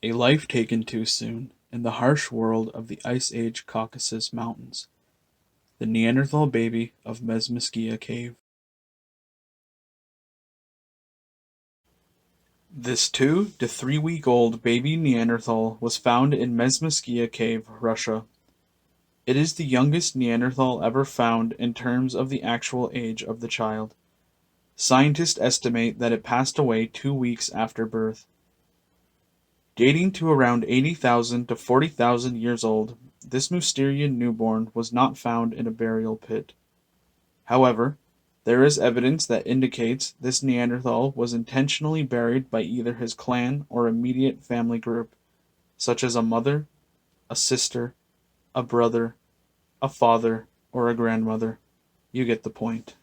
A life taken too soon in the harsh world of the Ice Age Caucasus Mountains. The Neanderthal baby of Mezmaiskaya Cave. This 2 to 3 week old baby Neanderthal was found in Mezmaiskaya Cave, Russia. It is the youngest Neanderthal ever found in terms of the actual age of the child. Scientists estimate that it passed away 2 weeks after birth. Dating to around 80,000 to 40,000 years old, this Mousterian newborn was not found in a burial pit. However, there is evidence that indicates this Neanderthal was intentionally buried by either his clan or immediate family group, such as a mother, a sister, a brother, a father, or a grandmother. You get the point.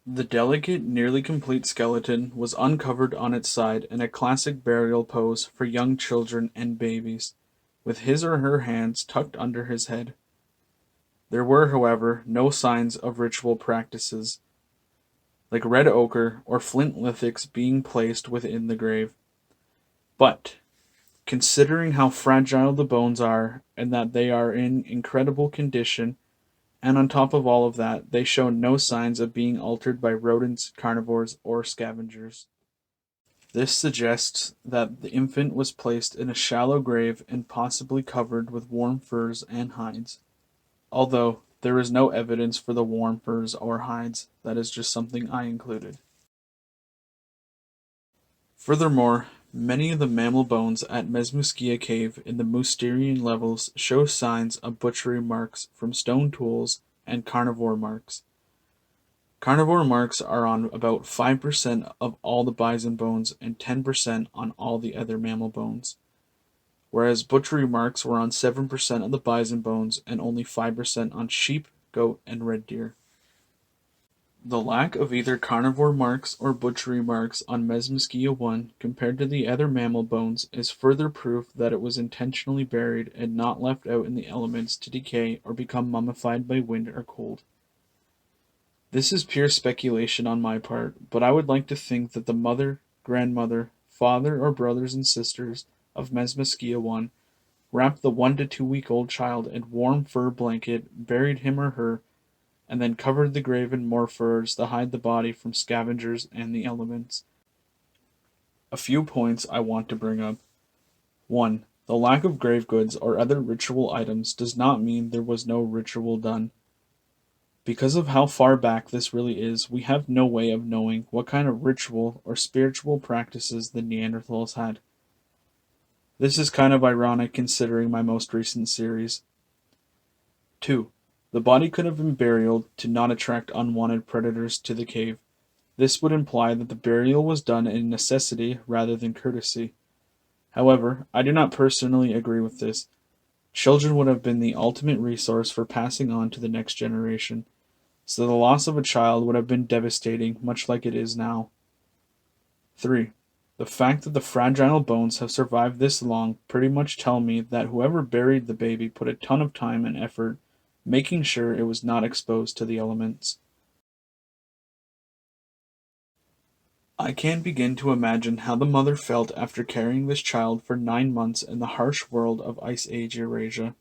The delicate, nearly complete skeleton was uncovered on its side in a classic burial pose for young children and babies, with his or her hands tucked under his head. There were, however, no signs of ritual practices, like red ochre or flint lithics being placed within the grave. But, considering how fragile the bones are and that they are in incredible condition, and on top of all of that, they show no signs of being altered by rodents, carnivores, or scavengers. This suggests that the infant was placed in a shallow grave and possibly covered with warm furs and hides. Although there is no evidence for the warm furs or hides, that is just something I included. Furthermore, many of the mammal bones at Mezmaiskaya Cave in the Mousterian levels show signs of butchery marks from stone tools and carnivore marks. Carnivore marks are on about 5% of all the bison bones and 10% on all the other mammal bones, whereas butchery marks were on 7% of the bison bones and only 5% on sheep, goat, and red deer. The lack of either carnivore marks or butchery marks on Mezmaiskaya 1 compared to the other mammal bones is further proof that it was intentionally buried and not left out in the elements to decay or become mummified by wind or cold. This is pure speculation on my part, but I would like to think that the mother, grandmother, father, or brothers and sisters of Mezmaiskaya 1 wrapped the 1 to 2 week old child in warm fur blanket, buried him or her, and then covered the grave in more furs to hide the body from scavengers and the elements. A few points I want to bring up. 1. The lack of grave goods or other ritual items does not mean there was no ritual done. Because of how far back this really is, we have no way of knowing what kind of ritual or spiritual practices the Neanderthals had. This is kind of ironic considering my most recent series. 2. The body could have been buried to not attract unwanted predators to the cave. This would imply that the burial was done in necessity rather than courtesy. However, I do not personally agree with this. Children would have been the ultimate resource for passing on to the next generation, so the loss of a child would have been devastating, much like it is now. 3. The fact that the fragile bones have survived this long pretty much tell me that whoever buried the baby put a ton of time and effort making sure it was not exposed to the elements. I can begin to imagine how the mother felt after carrying this child for 9 months in the harsh world of Ice Age Eurasia,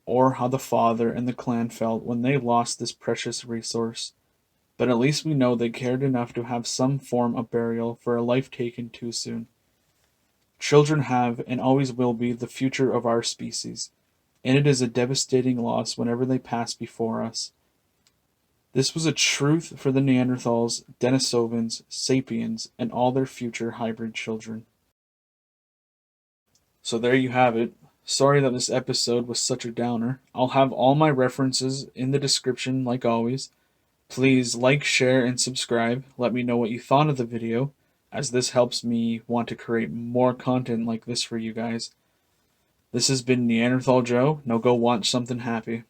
or how the father and the clan felt when they lost this precious resource. But at least we know they cared enough to have some form of burial for a life taken too soon. Children have and always will be the future of our species, and it is a devastating loss whenever they pass before us. This was a truth for the Neanderthals, Denisovans, Sapiens, and all their future hybrid children. So there you have it. Sorry that this episode was such a downer. I'll have all my references in the description like always. Please like, share, and subscribe. Let me know what you thought of the video, as this helps me want to create more content like this for you guys. This has been Neanderthal-Joe. Now go watch something happy.